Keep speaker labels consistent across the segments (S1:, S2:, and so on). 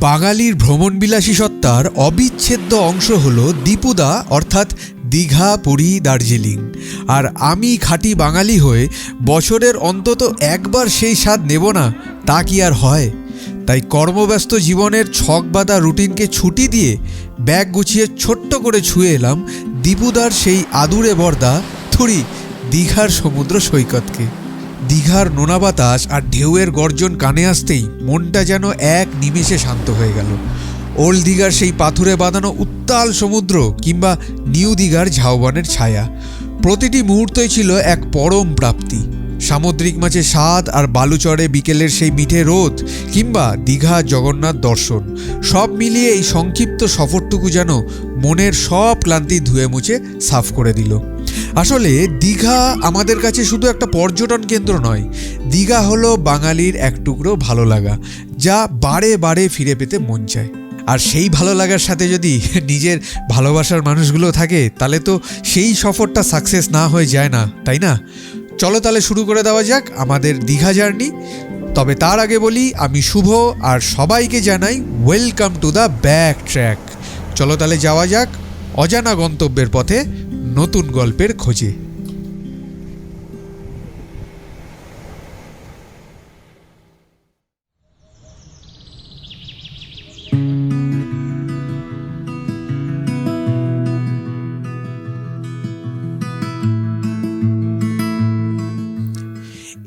S1: বাঙালির ভ্রমণবিলাসী সত্তার অবিচ্ছেদ্য অংশ হলো দীপুদা অর্থাৎ দীঘা, পুরী, দার্জিলিং। আর আমি খাঁটি বাঙালি হয়ে বছরের অন্তত একবার সেই স্বাদ নেব না, তা কি আর হয়? তাই কর্মব্যস্ত জীবনের ছকবাঁধা রুটিনকে ছুটি দিয়ে ব্যাগ গুছিয়ে ছোট্ট করে ছুঁয়ে এলাম দীপুদার সেই আদুরে বর্দা থুরি দীঘার সমুদ্র সৈকতকে। দীঘার নোনা বাতাস আর ঢেউয়ের গর্জন কানে আসতেই মনটা যেন এক নিমেষে শান্ত হয়ে গেল। ওল্ড দীঘার সেই পাথুরে বাঁধানো উত্তাল সমুদ্র কিংবা নিউ দীঘার ঝাউবনের ছায়া, প্রতিটি মুহূর্তই ছিল এক পরম প্রাপ্তি। সামুদ্রিক মাছের স্বাদ আর বালুচরে বিকেলের সেই মিঠে রোদ কিংবা দীঘা জগন্নাথ দর্শন, সব মিলিয়ে এই সংক্ষিপ্ত সফরটুকু যেন মনের সব ক্লান্তি ধুয়ে মুছে সাফ করে দিল। আসলে দীঘা আমাদের কাছে শুধু একটা পর্যটন কেন্দ্র নয়, দীঘা হলো বাঙালির এক টুকরো ভালো লাগা, যা বারে বারে ফিরে পেতে মন চায়। আর সেই ভালো লাগার সাথে যদি নিজের ভালোবাসার মানুষগুলো থাকে, তাহলে তো সেই সফরটা সাকসেস না হয়ে যায় না, তাই না? চলো তাহলে শুরু করে দেওয়া যাক আমাদের দীঘা জার্নি। তবে তার আগে বলি, আমি শুভ আর সবাইকে জানাই welcome to the back track. চলো তাহলে যাওয়া যাক অজানা গন্তব্যের পথে, নতুন গল্পের খোঁজে।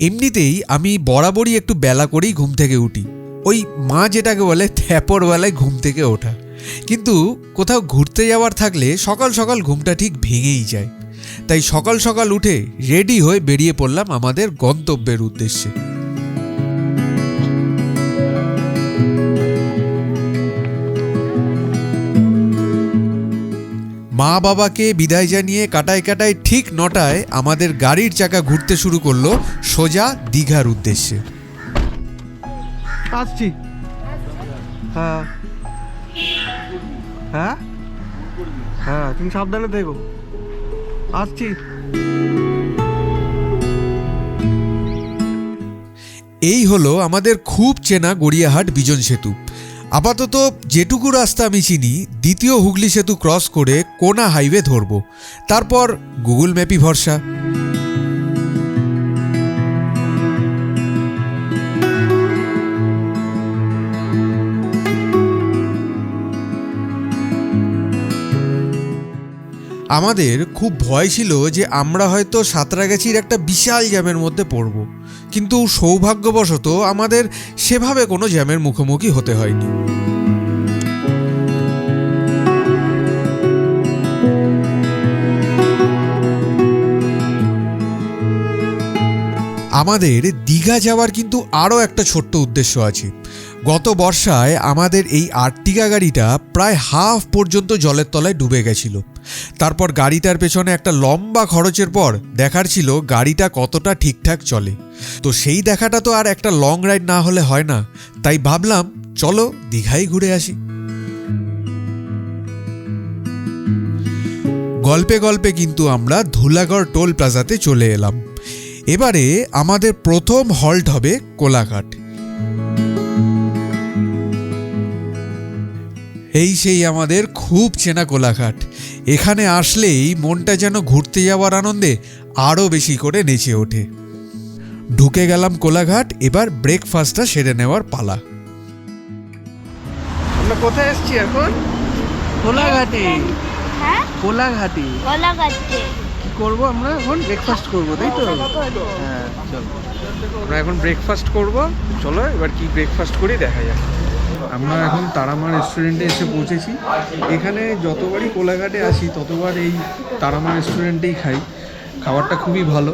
S1: এমনিতেই আমি বরাবরই একটু বেলা করেই ঘুম থেকে উঠি, ওই মা যেটাকে বলে থ্যাপর বেলায় ঘুম থেকে ওঠা। কিন্তু কোথাও ঘুরতে যাওয়ার থাকলে সকাল সকাল ঘুমটা ঠিক ভেঙেই যায়। তাই সকাল সকাল উঠে রেডি হয়ে বেরিয়ে পড়লাম আমাদের গন্তব্যের উদ্দেশ্যে। মা বাবাকে বিদায় জানিয়ে কাটায় কাটায় ঠিক 9টায় আমাদের গাড়ির চাকা ঘুরতে শুরু করলো সোজা দীঘার উদ্দেশ্যে।
S2: আসছি। হ্যাঁ হ্যাঁ হ্যাঁ, তুমি সাবধানে দেখো। আসছি।
S1: এই হলো আমাদের খুব চেনা গড়িয়াহাট বিজন সেতু। আপাতত যেটুকু রাস্তা আমি চিনি, দ্বিতীয় হুগলি সেতু ক্রস করে কোনা হাইওয়ে ধরব, তারপর গুগল ম্যাপই ভরসা। আমাদের খুব ভয় ছিল যে আমরা হয়তো সাঁতরাগাছির একটা বিশাল জ্যামের মধ্যে পড়ব, কিন্তু সৌভাগ্যবশত আমাদের সেভাবে কোনো জ্যামের মুখোমুখি হতে হয়নি। আমাদের দীঘা যাওয়ার কিন্তু আরও একটা ছোট্ট উদ্দেশ্য আছে। গত বর্ষায় আমাদের এই আর্টিগা গাড়িটা প্রায় হাফ পর্যন্ত জলের তলায় ডুবে গেছিল। তারপর গাড়িটার পেছনে একটা লম্বা খরচের পর দেখার ছিল গাড়িটা কতটা ঠিকঠাক চলে। তো সেই দেখাটা তো আর একটা লং রাইড না হলে হয় না, তাই ভাবলাম চলো দীঘাই ঘুরে আসি। গল্পে গল্পে কিন্তু আমরা ধুলাগড় টোল প্লাজাতে চলে এলাম। এবারে আমাদের প্রথম হল্ট হবে কোলাঘাট। এই সেই আমাদের খুব চেনা কোলাঘাট। এখানে আসলেই মনটা যেন ঘুরতে যাওয়ার আনন্দে আরও বেশি করে নেচে ওঠে। ঢুকে গেলাম কোলাঘাট, এবার ব্রেকফাস্টটা সেরে নেওয়ার পালা।
S2: আমরা কোথায় এসেছি এখন? কোলাঘাটে।
S3: হ্যাঁ,
S2: কোলাঘাটে।
S3: কোলাঘাটে
S2: কি করবো আমরা এখন? ব্রেকফাস্ট করবো, তাই তো? হ্যাঁ চলো, আমরা এখন ব্রেকফাস্ট করব। চলো এবার কি ব্রেকফাস্ট করি দেখা যাক। আমরা এখন তারামা রেস্টুরেন্টে এসে পৌঁছেছি। এখানে যতবারই কোলাঘাটে আসি ততবার এই তারামা রেস্টুরেন্টেই খাই, খাবারটা খুবই ভালো।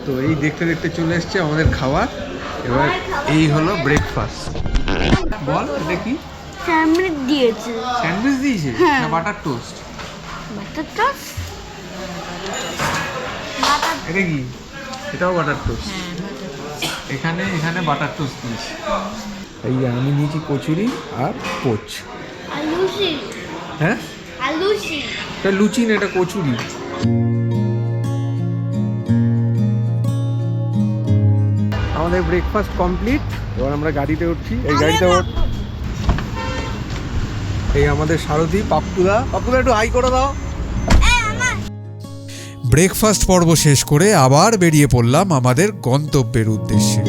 S2: তো এই দেখতে দেখতে চলে এসছে আমাদের খাবার। এবার এই হলো ব্রেকফাস্ট। বল এটা কি?
S3: স্যান্ডউইচ দিয়েছে।
S2: স্যান্ডউইচ দিয়েছে
S3: হ্যাঁ।
S2: না বাটার টোস্ট?
S3: Butter toast.
S2: এটা কি? এটাও বাটার টোস্ট। এখানে এখানে বাটার টোস্ট দিয়েছি। এই আমি নিয়েছি কচুরি আর পোচ।
S3: আর লুচি।
S2: হ্যাঁ,
S3: আর লুচি।
S2: এটা লুচি না, এটা কচুরি। আমাদের ব্রেকফাস্ট কমপ্লিট। এবার আমরা গাড়িতে উঠছি, এই গাড়িতে এই আমাদের সারথি পাপ্পুদা একটু হাই করে দাও।
S1: ব্রেকফাস্ট পর্ব শেষ করে আবার বেরিয়ে পড়লাম আমাদের গন্তব্যের উদ্দেশ্যে।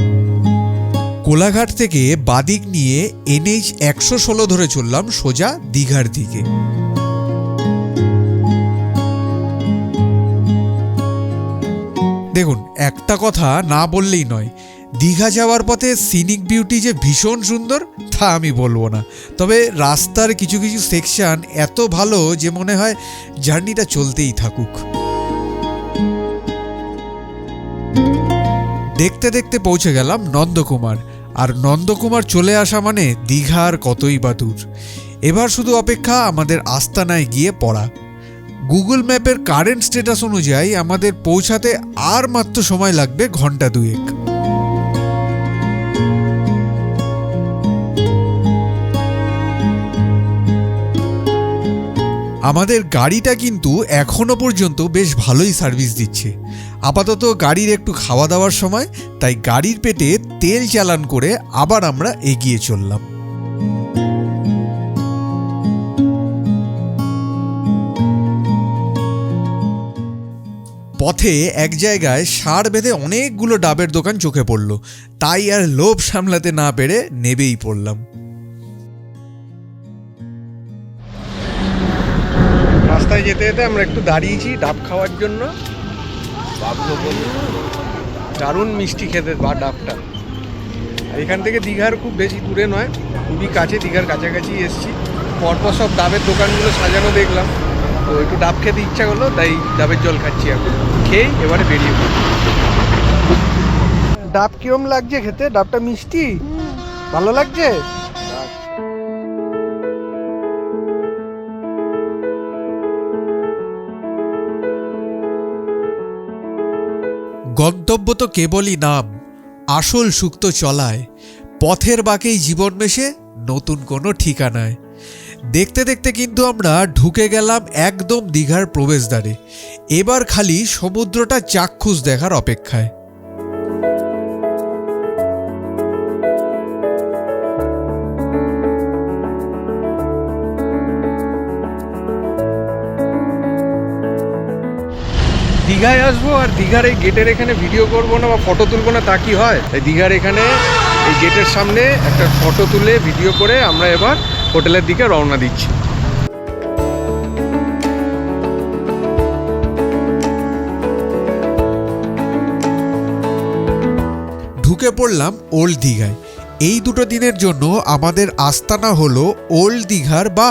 S1: কোলাঘাট থেকে বাদিক নিয়ে NH 116 ধরে চললাম সোজা দীঘার দিকে। দেখুন, একটা কথা না বললেই নয়, দীঘা যাওয়ার পথে সিনিক বিউটি যে ভীষণ সুন্দর তা আমি বলবো না, তবে রাস্তার কিছু কিছু সেকশন এত ভালো যে মনে হয় জার্নিটা চলতেই থাকুক। দেখতে দেখতে পৌঁছে গেলাম নন্দকুমার, আর নন্দকুমার চলে আসা মানে দীঘার কতই বা দূর। এবার শুধু অপেক্ষা আমাদের আস্তানায় গিয়ে পড়া। গুগল ম্যাপের কারেন্ট স্ট্যাটাস অনুযায়ী আমাদের পৌঁছাতে আর মাত্র সময় লাগবে ঘন্টা 2-1। আমাদের গাড়িটা কিন্তু এখনো পর্যন্ত বেশ ভালোই সার্ভিস দিচ্ছে। আপাতত গাড়ির একটু খাওয়া দাওয়ার সময়, তাই গাড়ির পেটে তেল চালান করে আবার আমরা এগিয়ে চললাম। পথে এক জায়গায় সার বেঁধে অনেকগুলো ডাবের দোকান চোখে পড়ল, তাই আর লোভ সামলাতে না পেরে নেবেই পড়লাম।
S2: রাস্তায় যেতে যেতে আমরা একটু দাঁড়িয়েছি ডাব খাওয়ার জন্য। দারুণ মিষ্টি খেতে বা ডাবটা। এখান থেকে দীঘার খুব বেশি দূরে নয়, খুবই কাছে, দীঘার কাছাকাছি এসছি। পরপর সব ডাবের দোকানগুলো সাজানো দেখলাম, তো একটু ডাব খেতে ইচ্ছা করলো, তাই ডাবের জল খাচ্ছি। এখন খেয়েই এবারে বেরিয়ে পড়ি। ডাব কিরম লাগছে খেতে? ডাবটা মিষ্টি ভালো লাগছে?
S1: গন্তব্য তো কেবলই নাম, আসল সুখ তো চলায়। পথের বাঁকেই জীবন মেশে নতুন কোনো ঠিকানায়। দেখতে দেখতে কিন্তু আমরা ঢুকে গেলাম একদম দীঘার প্রবেশদ্বারে। এবার খালি সমুদ্রটা চাক্ষুষ দেখার অপেক্ষায়।
S2: দীঘায় আসবো আর দীঘার এই গেটের এখানে ভিডিও করবো না বা ফটো তুলবো না, তা কি হয়? এই দীঘার এখানে এই গেটের সামনে একটা ফটো তুলে ভিডিও করে আমরা এবার হোটেলের দিকে রওনা দিচ্ছি।
S1: ঢুকে পড়লাম ওল্ড দীঘায়। এই দুটো দিনের জন্য আমাদের আস্তানা হলো ওল্ড দীঘার, বা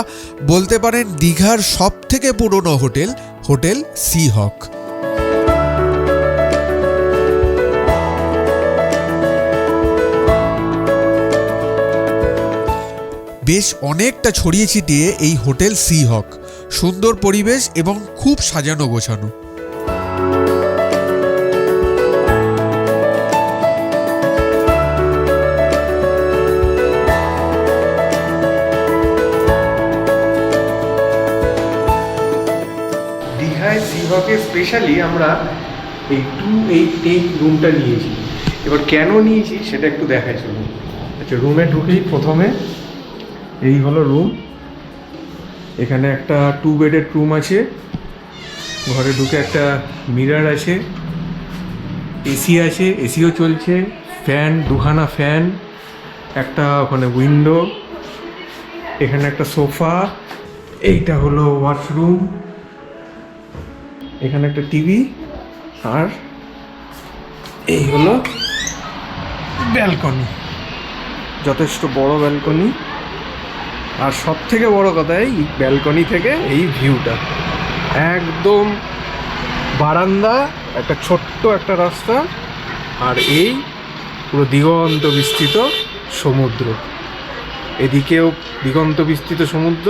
S1: বলতে পারেন দীঘার সব থেকে পুরনো হোটেল, হোটেল সি হক। বেশ অনেকটা ছড়িয়ে ছিটিয়ে এই হোটেল সি হক। সুন্দর পরিবেশ এবং খুব সাজানো গোছানো।
S2: দীঘায় সি হকে স্পেশালি আমরা এই 288 রুমটা নিয়েছি। এবার কেন নিয়েছি সেটা একটু দেখাই চলুন। আচ্ছা, রুমে ঢুকেই প্রথমে এই হলো রুম। এখানে একটা 2 বেডের রুম আছে। ঘরে ঢুকে একটা মিরর আছে, এসি আছে, এসিও চলছে, ফ্যান, দুখানা ফ্যান, একটা ওখানে উইন্ডো, এখানে একটা সোফা, এইটা হলো ওয়াশরুম, এখানে একটা টিভি, আর এই হলো ব্যালকনি। যথেষ্ট বড় ব্যালকনি। আর সব থেকে বড় কথা, এই ব্যালকনি থেকে এই ভিউটা একদম বারান্দা, একটা ছোট্ট একটা রাস্তা, আর এই পুরো দিগন্ত বিস্তৃত সমুদ্র। এদিকেও দিগন্ত বিস্তৃত সমুদ্র,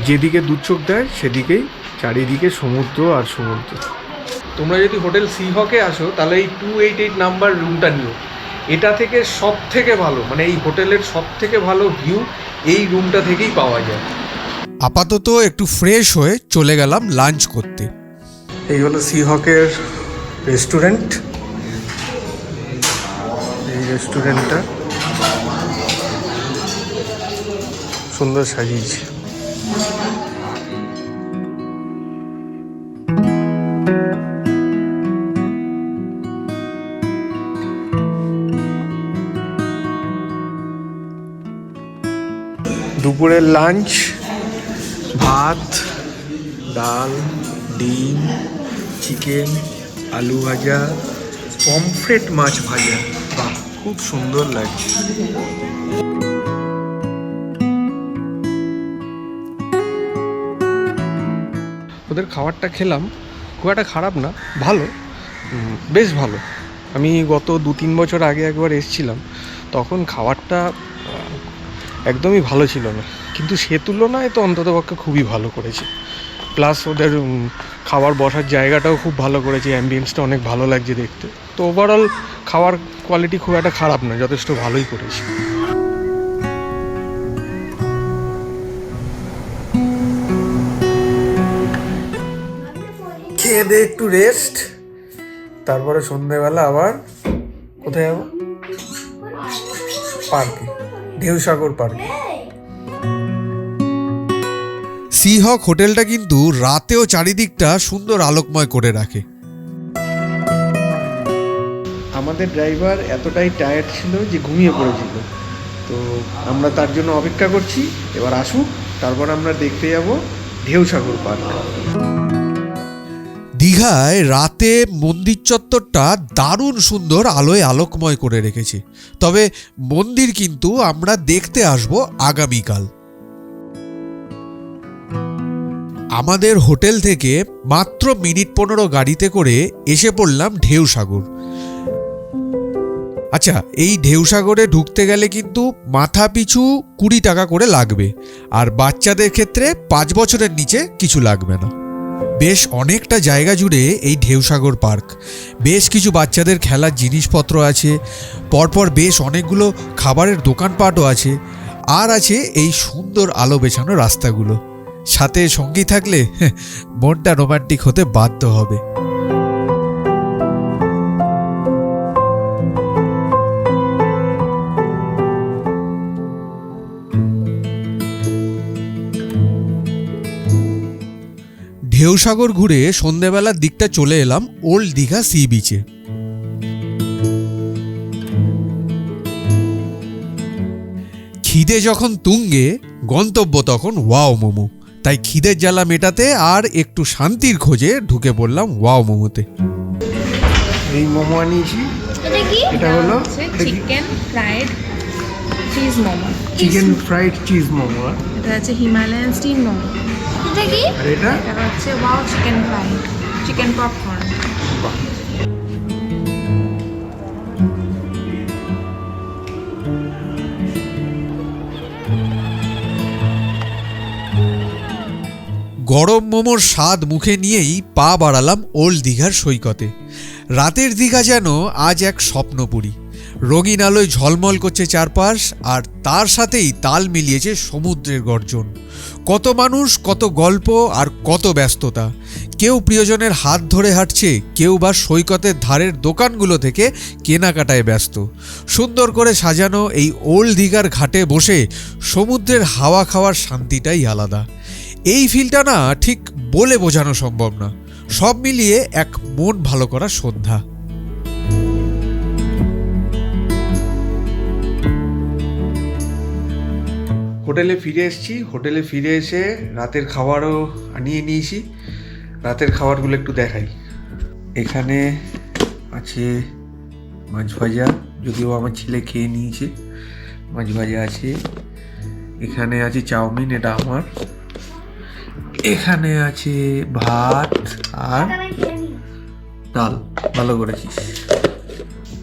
S2: যেদিকে দু চোখ দেয় সেদিকেই চারিদিকে সমুদ্র আর সমুদ্র। তোমরা যদি হোটেল সি হকে আসো তাহলে এই 288 নাম্বার রুমটা নিও। এটা থেকে সব থেকে ভালো, মানে এই হোটেলের সব থেকে ভালো ভিউ এই রুমটা থেকেই পাওয়া যায়।
S1: আপাতত একটু ফ্রেশ হয়ে চলে গেলাম লাঞ্চ করতে।
S2: এই হলো সি হকের রেস্টুরেন্ট। এই রেস্টুরেন্টটা সুন্দর সাজিয়েছে। দুপুরের লাঞ্চ, ভাত, ডাল, ডিম, চিকেন, আলু ভাজা, পমফ্রেট মাছ ভাজা। বাহ, খুব সুন্দর লাগছে। ওদের খাবারটা খেলাম, খুব একটা খারাপ না, ভালো, বেশ ভালো। আমি গত 2-3 বছর আগে একবার এসেছিলাম, তখন খাবারটা একদমই ভালো ছিল না, কিন্তু সে তুলনায় তো অন্ততপক্ষে খুবই ভালো করেছে। প্লাস ওদের খাবার বসার জায়গাটাও খুব ভালো করেছে, অ্যাম্বিয়েন্সটা অনেক ভালো লাগছে দেখতে। তো ওভারঅল খাবার কোয়ালিটি খুব একটা খারাপ না, যথেষ্ট ভালোই করেছে। খেয়ে দে একটু রেস্ট, তারপরে সন্ধ্যেবেলা আবার কোথায় যাবো? পার্কে, ঢেউসাগর পার্কে।
S1: সিহক হোটেলটা কিন্তু রাতেও চারিদিকটা সুন্দর আলোকময় করে রাখে।
S2: আমাদের ড্রাইভার এতটাই টায়ার্ড ছিল যে ঘুমিয়ে পড়েছিল, তো আমরা তার জন্য অপেক্ষা করছি, এবার আসুক, তারপর আমরা দেখতে যাব ঢেউসাগর পার্ক।
S1: দীঘায় রাতে মন্দির চত্বরটা দারুণ সুন্দর আলোয় আলোকময় করে রেখেছে। তবে মন্দির কিন্তু আমরা দেখতে আসব আগামীকাল। আমাদের হোটেল থেকে মাত্র মিনিট 15 গাড়িতে করে এসে পড়লাম ঢেউসাগর। আচ্ছা, এই ঢেউসাগরে ঢুকতে গেলে কিন্তু মাথা পিছু 20 টাকা করে লাগবে, আর বাচ্চাদের ক্ষেত্রে 5 বছরের নিচে কিছু লাগবে না। বেশ অনেকটা জায়গা জুড়ে এই ঢেউসাগর পার্ক, বেশ কিছু বাচ্চাদের খেলার জিনিসপত্র আছে, পরপর বেশ অনেকগুলো খাবারের দোকানপাটও আছে, আর আছে এই সুন্দর আলো বেছানো রাস্তাগুলো। সাথে সঙ্গী থাকলে মনটা রোমান্টিক হতে বাধ্য হবে। ঢেউসাগর ঘুরে সন্ধেবেলার দিকটা চলে এলাম ওল্ড দীঘা সি বিচে। খিদে যখন তুঙ্গে, গন্তব্য তখন ওয়াও মোমো। তাই খিদের জ্বালা মেটাতে আর একটু শান্তির খোঁজে ঢুকে পড়লাম ওয়াও মোমোতে।
S2: এই মোমো আনিয়েছি,
S3: এটা কি?
S2: এটা হলো
S4: chicken fried cheese momo.
S2: Chicken fried cheese momo,
S4: এটা হচ্ছে হিমালয়ান স্টিম মোমো।
S3: এটা কি?
S2: আর এটা
S4: এটা হচ্ছে wow chicken fry, chicken popcorn.
S1: গরম মোমোর স্বাদ মুখে নিয়েই পা বাড়ালাম ওল্ড দীঘার সৈকতে। রাতের দীঘা যেন আজ এক স্বপ্নপুরী। রঙিন আলোয় ঝলমল করছে চারপাশ, আর তার সাথেই তাল মিলিয়েছে সমুদ্রের গর্জন। কত মানুষ, কত গল্প, আর কত ব্যস্ততা। কেউ প্রিয়জনের হাত ধরে হাঁটছে, কেউ বা সৈকতের ধারের দোকানগুলো থেকে কেনাকাটায় ব্যস্ত। সুন্দর করে সাজানো এই ওল্ড দীঘার ঘাটে বসে সমুদ্রের হাওয়া খাওয়ার শান্তিটাই আলাদা। এই ফিলটা না ঠিক বলে বোঝানো সম্ভব না। সব মিলিয়ে এক মন ভালো করা সন্ধ্যা।
S2: হোটেলে ফিরে এসেছি। হোটেলে ফিরে এসে রাতের খাবারও আনিয়ে নিয়েছি। রাতের খাবারগুলো একটু দেখাই। এখানে আছে মাছ ভাজা, যদিও আমার ছেলে খেয়ে নিয়েছে। মাছ ভাজা আছে, এখানে আছে চাউমিন, এটা আমার। এখানে আছে ভাত আর ডাল। ভালো করেছিস।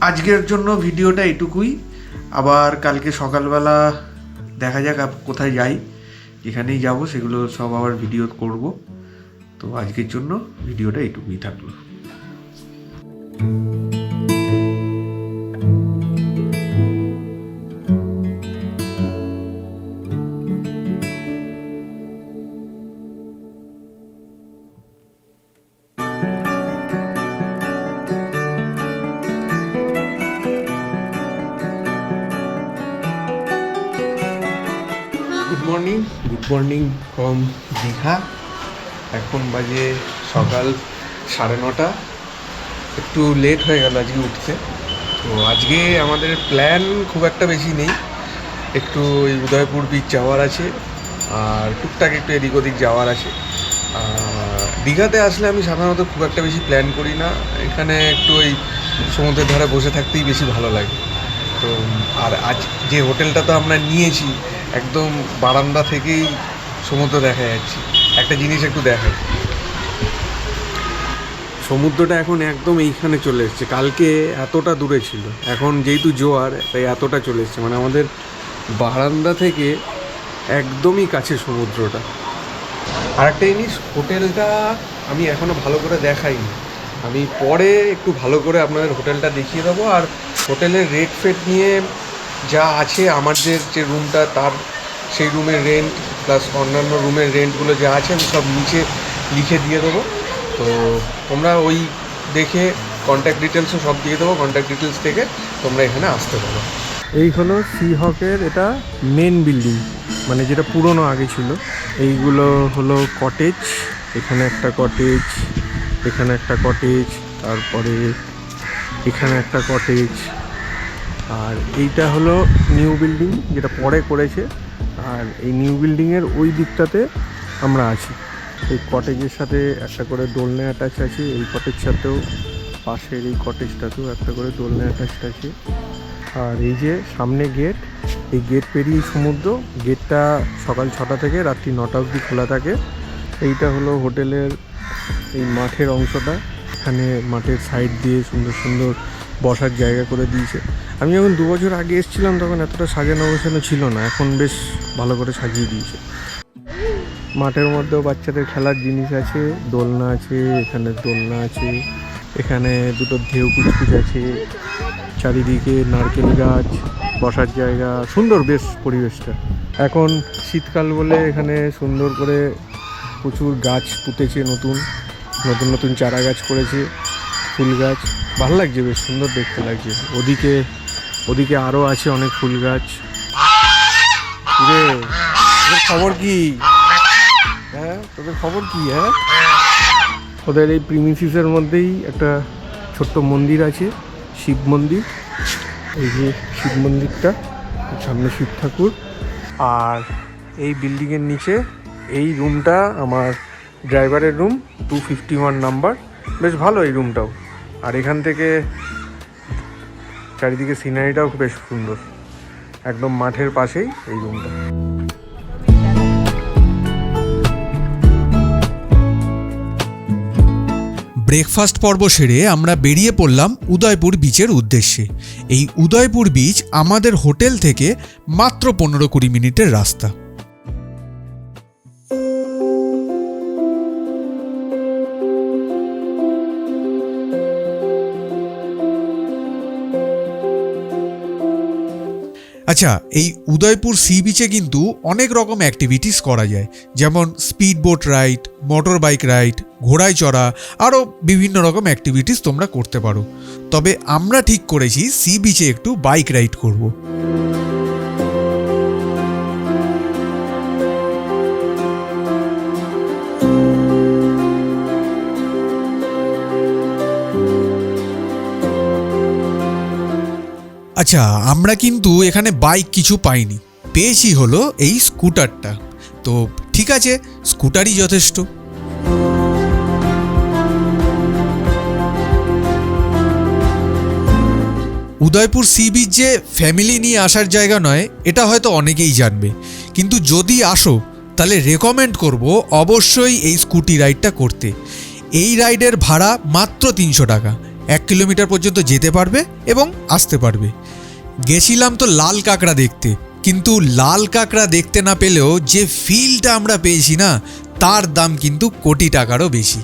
S2: আজকের জন্য ভিডিওটা এটুকুই। আবার কালকে সকালবেলা দেখা যাক কোথায় যাই। যেখানেই যাব সেগুলো সব আবার ভিডিও করব। তো আজকের জন্য ভিডিওটা এটুকুই থাকলো। Morning from Digha. এখন বাজে সকাল 9:30। একটু লেট হয়ে গেল আজকে উঠতে। তো আজকে আমাদের প্ল্যান খুব একটা বেশি নেই, একটু ওই উদয়পুর বিচ যাওয়ার আছে আর টুকটাক একটু এদিক ওদিক যাওয়ার আছে। দীঘাতে আসলে আমি সাধারণত খুব একটা বেশি প্ল্যান করি না, এখানে একটু ওই সমুদ্রের ধারে বসে থাকতেই বেশি ভালো লাগে। তো আর আজ যে হোটেলটা তো আমরা নিয়েছি একদম বারান্দা থেকেই সমুদ্র দেখা যাচ্ছে। একটা জিনিস একটু দেখাই, সমুদ্রটা এখন একদম এইখানে চলে এসছে, কালকে এতটা দূরে ছিল, এখন যেহেতু জোয়ার তাই এতটা চলে এসছে, মানে আমাদের বারান্দা থেকে একদমই কাছে সমুদ্রটা। আর একটা জিনিস, হোটেলটা আমি এখনও ভালো করে দেখাইনি, আমি পরে একটু ভালো করে আপনাদের হোটেলটা দেখিয়ে দেবো। আর হোটেলের রেট ফেট নিয়ে যা আছে, আমাদের যে রুমটা তার সেই রুমের রেন্ট প্লাস অন্যান্য রুমের রেন্টগুলো যা আছে আমি সব নিচে লিখে দিয়ে দেবো। তো তোমরা ওই দেখে কন্ট্যাক্ট ডিটেলসও সব দিয়ে দেবো, কন্ট্যাক্ট ডিটেলস থেকে তোমরা এখানে আসতে পারো। এই হলো সি হকের এটা মেন বিল্ডিং, মানে যেটা পুরনো আগে ছিল। এইগুলো হলো কটেজ, এখানে একটা কটেজ, এখানে একটা কটেজ, তারপরে এখানে একটা কটেজ, আর এইটা হলো নিউ বিল্ডিং যেটা পরে করেছে। আর এই নিউ বিল্ডিংয়ের ওই দিকটাতে আমরা আছি। এই কটেজের সাথে একটা করে দোলনা অ্যাটাচ আছে, এই কটেজ সাথেও, পাশের এই কটেজটাতেও একটা করে দোলনা অ্যাটাচ আছে। আর এই যে সামনে গেট, এই গেট পেরিয়ে সমুদ্র। গেটটা সকাল 6টা থেকে রাত্রি 9টা অবধি খোলা থাকে। এইটা হলো হোটেলের এই মাঠের অংশটা, এখানে মাঠের সাইড দিয়ে সুন্দর সুন্দর বসার জায়গা করে দিয়েছে। আমি যখন 2 বছর আগে এসেছিলাম তখন এতটা সাজানো গোছানো ছিল না, এখন বেশ ভালো করে সাজিয়ে দিয়েছে। মাঠের মধ্যেও বাচ্চাদের খেলার জিনিস আছে, দোলনা আছে, এখানে দোলনা আছে, এখানে দুটো ঢেউ কুচকুচ আছে, চারিদিকে নারকেল গাছ, বসার জায়গা, সুন্দর বেশ পরিবেশটা। এখন শীতকাল বলে এখানে সুন্দর করে প্রচুর গাছ পুঁতেছে, নতুন নতুন নতুন চারা গাছ করেছে, ফুল গাছ, ভালো লাগছে, বেশ সুন্দর দেখতে লাগছে। ওদিকে আরও আছে অনেক ফুল গাছ। রে তোদের খবর কি? হ্যাঁ, তোদের খবর কি? হ্যাঁ, ওদের এই প্রিমিসিসের মধ্যেই একটা ছোট্ট মন্দির আছে, শিব মন্দির। এই যে শিব মন্দিরটা, সামনে শিব ঠাকুর। আর এই বিল্ডিংয়ের নিচে এই রুমটা আমার ড্রাইভারের রুম, 251 নাম্বার, বেশ ভালো এই রুমটাও। আর এখান থেকে চারিদিকে সিনারিটাও বেশ সুন্দর, একদম মাঠের পাশেই এই রুমটা।
S1: ব্রেকফাস্ট পর্ব সেরে আমরা বেরিয়ে পড়লাম উদয়পুর বিচের উদ্দেশ্যে। এই উদয়পুর বিচ আমাদের হোটেল থেকে মাত্র 15-20 মিনিটের রাস্তা। আচ্ছা, এই উদয়পুর সি বিচে কিন্তু অনেক রকম অ্যাক্টিভিটিস করা যায়, যেমন speed boat ride, motor bike ride, ঘোড়ায় চড়া, আরও বিভিন্ন রকম অ্যাক্টিভিটিস তোমরা করতে পারো। তবে আমরা ঠিক করেছি সি বিচে একটু বাইক রাইড করব। আচ্ছা, আমরা কিন্তু এখানে বাইক কিছু পাইনি, পেয়েছি হলো এই স্কুটারটা। তো ঠিক আছে, স্কুটারই যথেষ্ট। উদয়পুর সি বিচ যে ফ্যামিলি নিয়ে আসার জায়গা নয়, এটা হয়তো অনেকেই জানবে, কিন্তু যদি আসো তাহলে রেকমেন্ড করব অবশ্যই এই স্কুটি রাইডটা করতে। এই রাইডের ভাড়া মাত্র 300 টাকা, 1 কিলোমিটার পর্যন্ত যেতে পারবে এবং আসতে পারবে। গেছিলাম তো লাল কাঁকড়া দেখতে, কিন্তু লাল কাঁকড়া দেখতে না পেলেও যে ফিলটা আমরা পেয়েছি না, তার দাম কিন্তু কোটি টাকারও বেশি।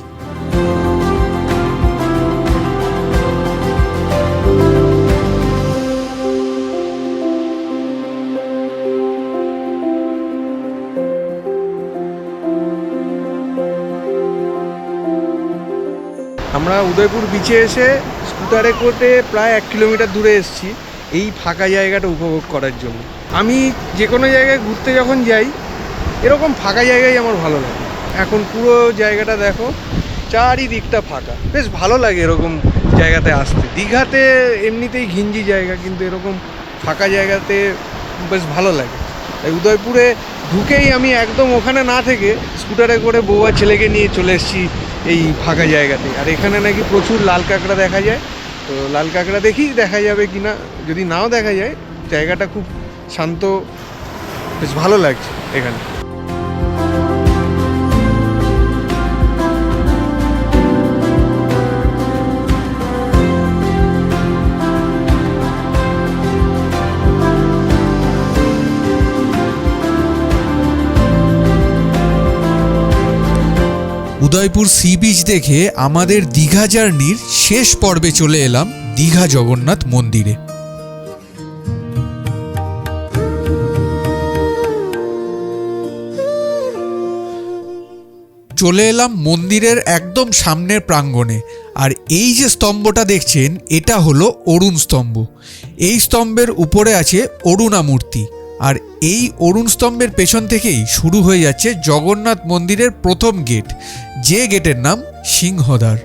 S2: আমরা উদয়পুর বিচে এসে স্কুটারে করে প্রায় 1 কিলোমিটার দূরে এসেছি এই ফাঁকা জায়গাটা উপভোগ করার জন্য। আমি যে কোনো জায়গায় ঘুরতে যখন যাই এরকম ফাঁকা জায়গায় আমার ভালো লাগে। এখন পুরো জায়গাটা দেখো, চারিদিকটা ফাঁকা, বেশ ভালো লাগে এরকম জায়গাতে আসতে। দীঘাতে এমনিতেই ঘিঞ্জি জায়গা, কিন্তু এরকম ফাঁকা জায়গাতে বেশ ভালো লাগে। তাই উদয়পুরে ঢুকেই আমি একদম ওখানে না থেকে স্কুটারে করে বউ আর ছেলেকে নিয়ে চলে এসেছি এই ফাঁকা জায়গাতে। আর এখানে নাকি প্রচুর লাল কাঁকড়া দেখা যায়, তো লাল কাঁকড়া দেখি দেখা যাবে কি না। যদি নাও দেখা যায়, জায়গাটা খুব শান্ত, বেশ ভালো লাগছে এখানে।
S1: উদয়পুর সি বিচ দেখে আমাদের দীঘা জার্নির শেষ পর্বে চলে এলাম দীঘা জগন্নাথ মন্দিরে। চলে এলাম মন্দিরের একদম সামনের প্রাঙ্গণে। আর এই যে স্তম্ভটা দেখছেন, এটা হলো অরুণ স্তম্ভ। এই স্তম্ভের উপরে আছে অরুণা মূর্তি। আর এই অরুণ স্তম্ভের পেছন থেকেই শুরু হয়ে যাচ্ছে জগন্নাথ মন্দিরের প্রথম গেট, যে গেটের নাম সিংহদ্বার।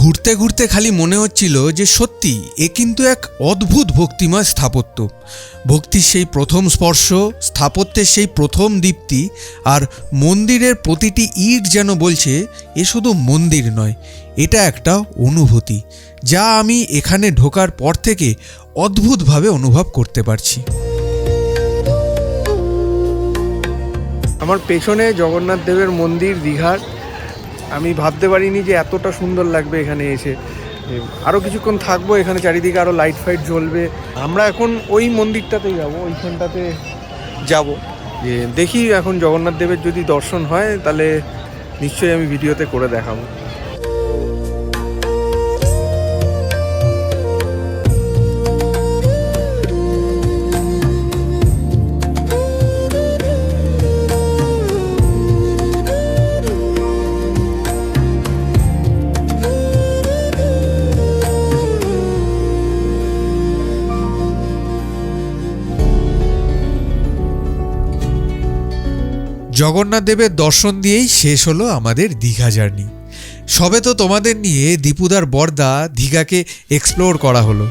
S1: ঘুরতে ঘুরতে খালি মনে হচ্ছিল যে সত্যি এ কিন্তু এক অদ্ভুত ভক্তিময় স্থাপত্য। ভক্তির সেই প্রথম স্পর্শ, স্থাপত্যের সেই প্রথম দীপ্তি, আর মন্দিরের প্রতিটি ইট যেন বলছে এ শুধু মন্দির নয়, এটা একটা অনুভূতি, যা আমি এখানে ঢোকার পর থেকে অদ্ভুতভাবে অনুভব করতে পারছি।
S2: আমার পেছনে জগন্নাথ দেবের মন্দির দীঘার। আমি ভাবতে পারিনি যে এতটা সুন্দর লাগবে এখানে এসে। আরও কিছুক্ষণ থাকবো এখানে, চারিদিকে আরও লাইট ফাইট জ্বলবে। আমরা এখন ওই মন্দিরটাতেই যাবো, ওইখানটাতে যাব। যে দেখি এখন জগন্নাথ দেবের যদি দর্শন হয় তাহলে নিশ্চয়ই আমি ভিডিওতে করে দেখাবো।
S1: জগন্নাথ দেবের দর্শন দিয়েই শেষ হলো আমাদের দীঘা জার্নি। সবে তো তোমাদের নিয়ে দীপুদার বর্দা দীঘাকে এক্সপ্লোর করা হলো।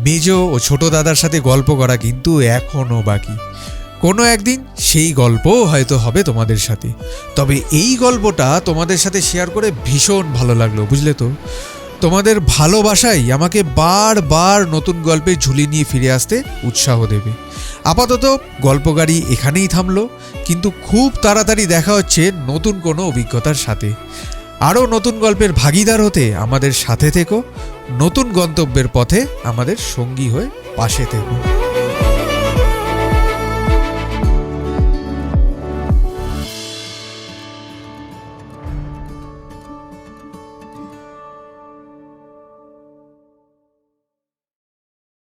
S1: মেজো ও ছোট দাদার সাথে গল্প করা কিন্তু এখনও বাকি। কোনো একদিন সেই গল্পও হয়তো হবে তোমাদের সাথে। তবে এই গল্পটা তোমাদের সাথে শেয়ার করে ভীষণ ভালো লাগলো, বুঝলে তো? তোমাদের ভালোবাসাই আমাকে বারবার নতুন গল্পের ঝুলি নিয়ে ফিরে আসতে উৎসাহ দেবে। আপাতত গল্প গাড়ি এখানেই থামলো, কিন্তু খুব তাড়াতাড়ি দেখা হচ্ছে নতুন কোনো অভিজ্ঞতার সাথে। আরও নতুন গল্পের ভাগিদার হতে আমাদের সাথে থেকো, নতুন গন্তব্যের পথে আমাদের সঙ্গী হয়ে পাশে থেকো।